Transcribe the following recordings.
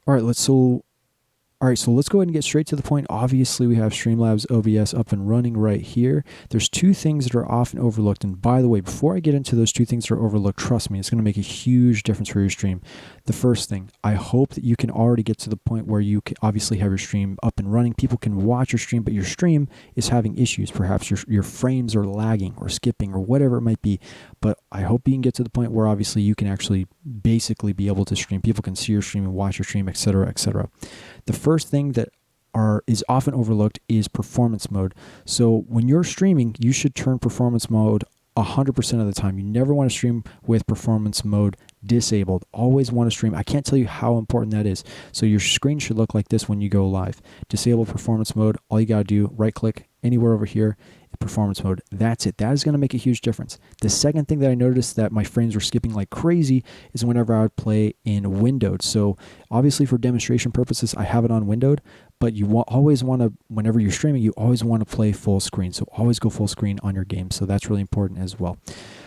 All right, so let's go ahead and get straight to the point. Obviously, we have Streamlabs OBS up and running right here. There's two things that are often overlooked. And by the way, before I get into those two things that are overlooked, trust me, it's going to make a huge difference for your stream. The first thing, I hope that you can already get to the point where you can obviously have your stream up and running. People can watch your stream, but your stream is having issues. Perhaps your frames are lagging or skipping or whatever it might be. But I hope you can get to the point where obviously you can actually basically be able to stream. People can see your stream and watch your stream, etc., etc. The first thing that is often overlooked is performance mode. So when you're streaming, you should turn performance mode 100% of the time. You never want to stream with performance mode disabled. Always want to stream. I can't tell you how important that is. So your screen should look like this when you go live. Disable performance mode. All you got to do, right click anywhere over here, performance mode. That's it. That is going to make a huge difference. The second thing that I noticed that my frames were skipping like crazy is whenever I would play in windowed. So obviously for demonstration purposes, I have it on windowed, but you always want to, whenever you're streaming, you always want to play full screen. So always go full screen on your game. So that's really important as well.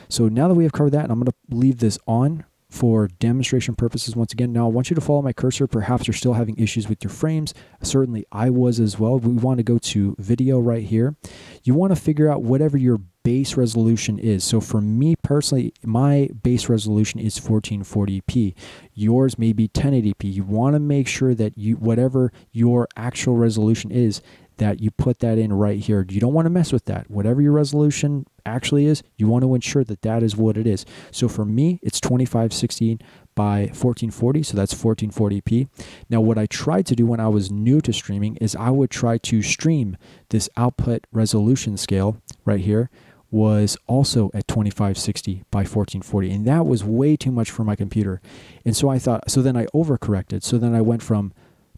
So now that we have covered that, I'm going to leave this on for demonstration purposes once again. Now I want you to follow my cursor. Perhaps you're still having issues with your frames. Certainly I was as well. We want to go to video right here. You want to figure out whatever your base resolution is. So for me personally, my base resolution is 1440p. Yours may be 1080p. You want to make sure that whatever your actual resolution is, that you put that in right here. You don't want to mess with that. Whatever your resolution actually is, you want to ensure that that is what it is. So for me, it's 2560 by 1440, so that's 1440p. Now what I tried to do when I was new to streaming is I would try to stream this output resolution scale right here was also at 2560 by 1440, and that was way too much for my computer. And so I thought, so then I overcorrected. So then I went from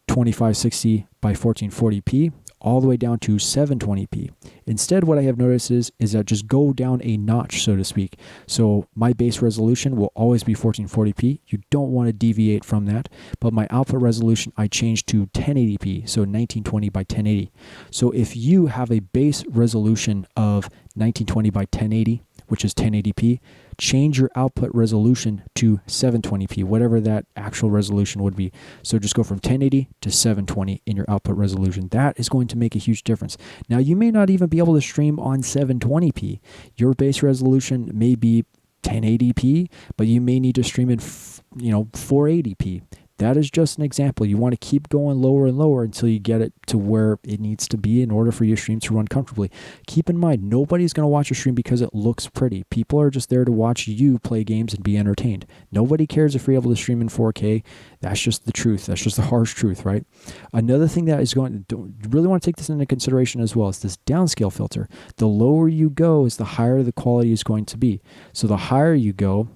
2560 by 1440p all the way down to 720p. Instead, what I have noticed is that just go down a notch, so to speak. So my base resolution will always be 1440p. You don't want to deviate from that. But my output resolution, I changed to 1080p, so 1920 by 1080. So if you have a base resolution of 1920 by 1080, which is 1080p, change your output resolution to 720p, whatever that actual resolution would be. So just go from 1080 to 720 in your output resolution. That is going to make a huge difference. Now, you may not even be able to stream on 720p. Your base resolution may be 1080p, but you may need to stream in 480p. That is just an example. You want to keep going lower and lower until you get it to where it needs to be in order for your stream to run comfortably. Keep in mind, nobody's going to watch your stream because it looks pretty. People are just there to watch you play games and be entertained. Nobody cares if you're able to stream in 4K. That's just the truth. That's just the harsh truth, right? Another thing that is going to really want to take this into consideration as well is this downscale filter. The lower you go is the higher the quality is going to be. So the higher you go,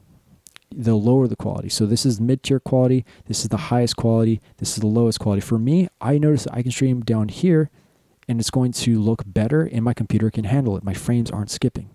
the lower the quality. So this is mid-tier quality, this is the highest quality, this is the lowest quality. For me, I notice that I can stream down here and it's going to look better and my computer can handle it. My frames aren't skipping.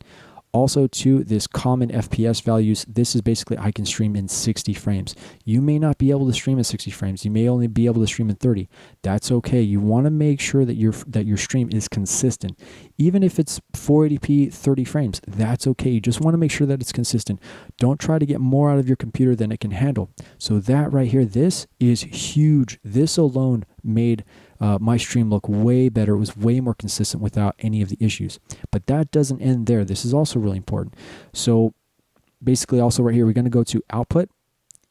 Also to this common FPS values, this is basically I can stream in 60 frames. You may not be able to stream in 60 frames. You may only be able to stream in 30. That's okay. You want to make sure that your stream is consistent. Even if it's 480p 30 frames, that's okay. You just want to make sure that it's consistent. Don't try to get more out of your computer than it can handle. So that right here, this is huge. This alone made my stream look way better. It was way more consistent without any of the issues. But that doesn't end there. This is also really important. So basically also right here, we're going to go to output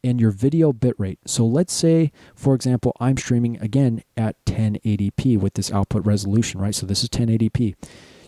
and your video bitrate. So let's say, for example, I'm streaming again at 1080p with this output resolution, right? So this is 1080p.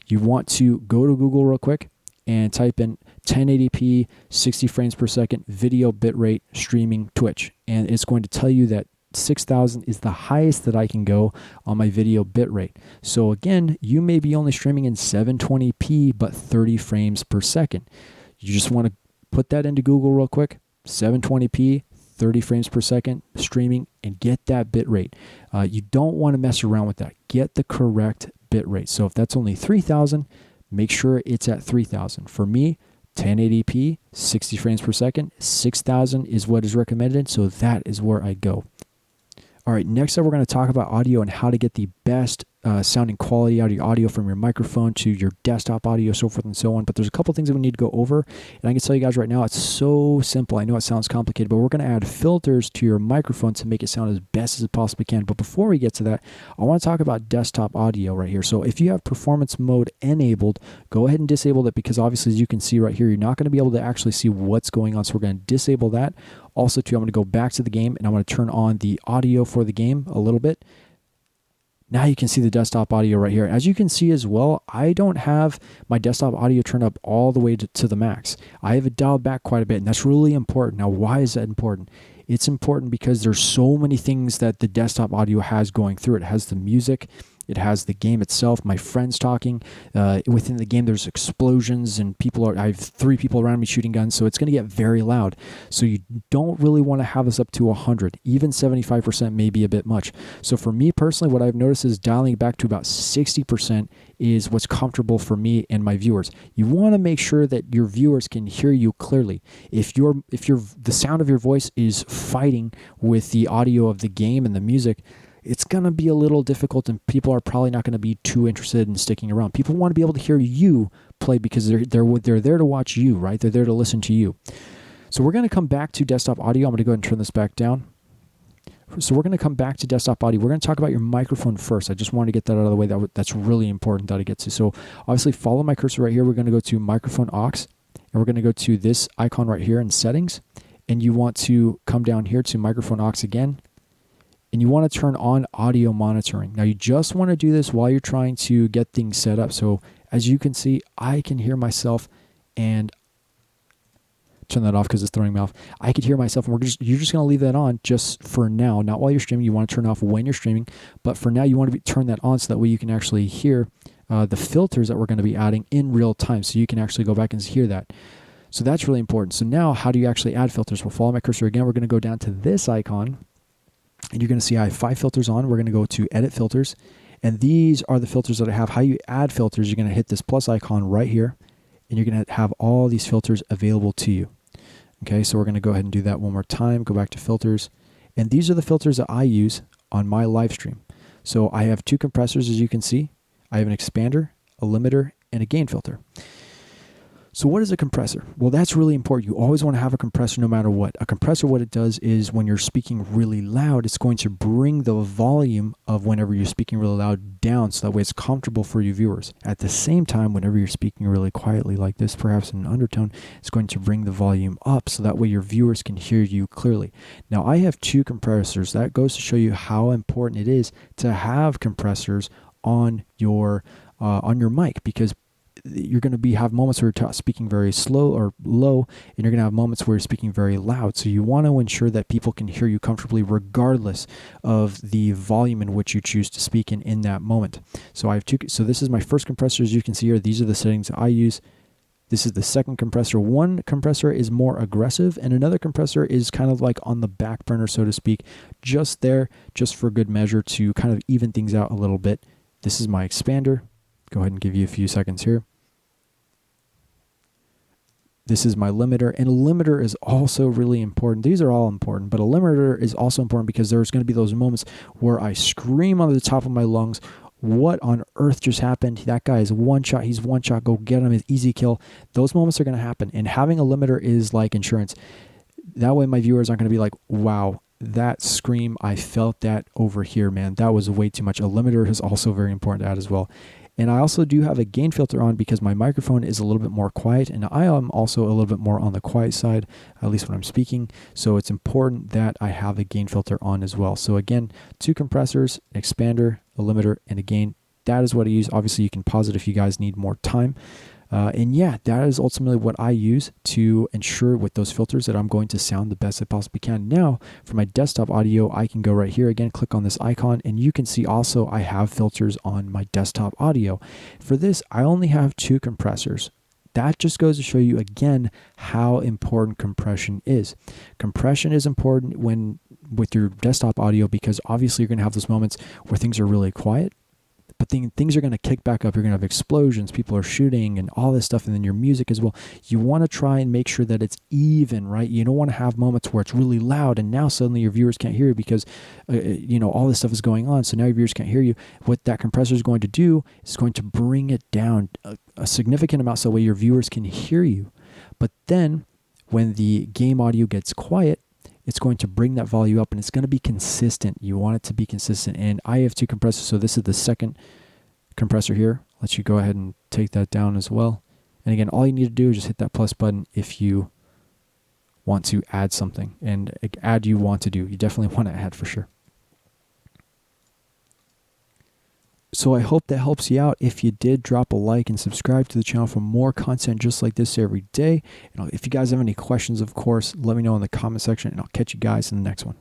You want to go to Google real quick and type in 1080p, 60 frames per second, video bitrate streaming Twitch. And it's going to tell you that 6,000 is the highest that I can go on my video bitrate. So again, you may be only streaming in 720p, but 30 frames per second. You just want to put that into Google real quick, 720p, 30 frames per second streaming, and get that bitrate. You don't want to mess around with that. Get the correct bitrate. So if that's only 3,000, make sure it's at 3,000. For me, 1080p, 60 frames per second, 6,000 is what is recommended. So that is where I go. All right, next up, we're going to talk about audio and how to get the best sounding quality out of your audio from your microphone to your desktop audio, so forth and so on. But there's a couple things that we need to go over, and I can tell you guys right now, it's so simple. I know it sounds complicated, but we're going to add filters to your microphone to make it sound as best as it possibly can. But before we get to that, I want to talk about desktop audio right here. So if you have performance mode enabled, go ahead and disable it, because obviously, as you can see right here, you're not going to be able to actually see what's going on. So we're going to disable that. Also, too, I'm going to go back to the game, and I'm going to turn on the audio for the game a little bit. Now you can see the desktop audio right here. As you can see as well, I don't have my desktop audio turned up all the way to the max. I have it dialed back quite a bit, and that's really important. Now, why is that important? It's important because there's so many things that the desktop audio has going through it. It has the music, it has the game itself, my friends talking. Within the game, there's explosions, and I have 3 people around me shooting guns, so it's going to get very loud. So you don't really want to have this up to 100. Even 75% may be a bit much. So for me personally, what I've noticed is dialing it back to about 60% is what's comfortable for me and my viewers. You want to make sure that your viewers can hear you clearly. If the sound of your voice is fighting with the audio of the game and the music, it's going to be a little difficult, and people are probably not going to be too interested in sticking around. People want to be able to hear you play because they're there to watch you, right? They're there to listen to you. So we're going to come back to desktop audio. I'm going to go ahead and turn this back down. So we're going to come back to desktop audio. We're going to talk about your microphone first. I just wanted to get that out of the way. That's really important that I get to. So obviously, follow my cursor right here. We're going to go to microphone aux, and we're going to go to this icon right here in settings. And you want to come down here to microphone aux again. And you want to turn on audio monitoring. Now, you just want to do this while you're trying to get things set up. So as you can see, I can hear myself, and turn that off because it's throwing me off. I could hear myself, and you're just going to leave that on just for now. Not while you're streaming. You want to turn it off when you're streaming. But for now, you want to turn that on so that way you can actually hear the filters that we're going to be adding in real time. So you can actually go back and hear that. So that's really important. So now, how do you actually add filters? Well, follow my cursor again. We're going to go down to this icon. And you're going to see I have 5 filters on. We're going to go to edit filters. And these are the filters that I have. How you add filters, you're going to hit this plus icon right here. And you're going to have all these filters available to you. Okay, so we're going to go ahead and do that one more time. Go back to filters. And these are the filters that I use on my live stream. So I have 2 compressors, as you can see. I have an expander, a limiter, and a gain filter. So what is a compressor? Well, that's really important. You always want to have a compressor no matter what. A compressor, what it does is when you're speaking really loud, it's going to bring the volume of whenever you're speaking really loud down, so that way it's comfortable for you viewers. At the same time, whenever you're speaking really quietly like this, perhaps in an undertone, it's going to bring the volume up, so that way your viewers can hear you clearly. Now, I have 2 compressors. That goes to show you how important it is to have compressors on your mic, because you're going to have moments where you're speaking very slow or low, and you're going to have moments where you're speaking very loud. So you want to ensure that people can hear you comfortably regardless of the volume in which you choose to speak in that moment. So I have 2. So this is my first compressor. As you can see here, these are the settings that I use. This is the second compressor. One compressor is more aggressive, and another compressor is kind of like on the back burner, so to speak, just there, just for good measure to kind of even things out a little bit. This is my expander. Go ahead and give you a few seconds here. This is my limiter, and a limiter is also really important. These are all important, but a limiter is also important because there's going to be those moments where I scream on the top of my lungs, what on earth just happened? That guy is one shot. He's one shot. Go get him. It's easy kill. Those moments are going to happen, and having a limiter is like insurance. That way my viewers aren't going to be like, wow, that scream, I felt that over here, man. That was way too much. A limiter is also very important to add as well. And I also do have a gain filter on because my microphone is a little bit more quiet, and I am also a little bit more on the quiet side, at least when I'm speaking. So it's important that I have a gain filter on as well. So again, 2 compressors, an expander, a limiter, and a gain. That is what I use. Obviously, you can pause it if you guys need more time. And yeah, that is ultimately what I use to ensure with those filters that I'm going to sound the best I possibly can. Now, for my desktop audio, I can go right here again, click on this icon, and you can see also I have filters on my desktop audio. For this, I only have 2 compressors. That just goes to show you again how important compression is. Compression is important with your desktop audio because obviously you're going to have those moments where things are really quiet. But things are going to kick back up. You're going to have explosions, people are shooting and all this stuff, and then your music as well. You want to try and make sure that it's even, right? You don't want to have moments where it's really loud and now suddenly your viewers can't hear you because all this stuff is going on, so now your viewers can't hear you. What that compressor is going to do is going to bring it down a significant amount so that way your viewers can hear you. But then when the game audio gets quiet, it's going to bring that volume up, and it's going to be consistent. You want it to be consistent. And I have two compressors, so this is the second compressor here. Let you go ahead and take that down as well. And again, all you need to do is just hit that plus button if you want to add something. And add you want to do. You definitely want to add for sure. So I hope that helps you out. If you did, drop a like and subscribe to the channel for more content just like this every day. And if you guys have any questions, of course, let me know in the comment section, and I'll catch you guys in the next one.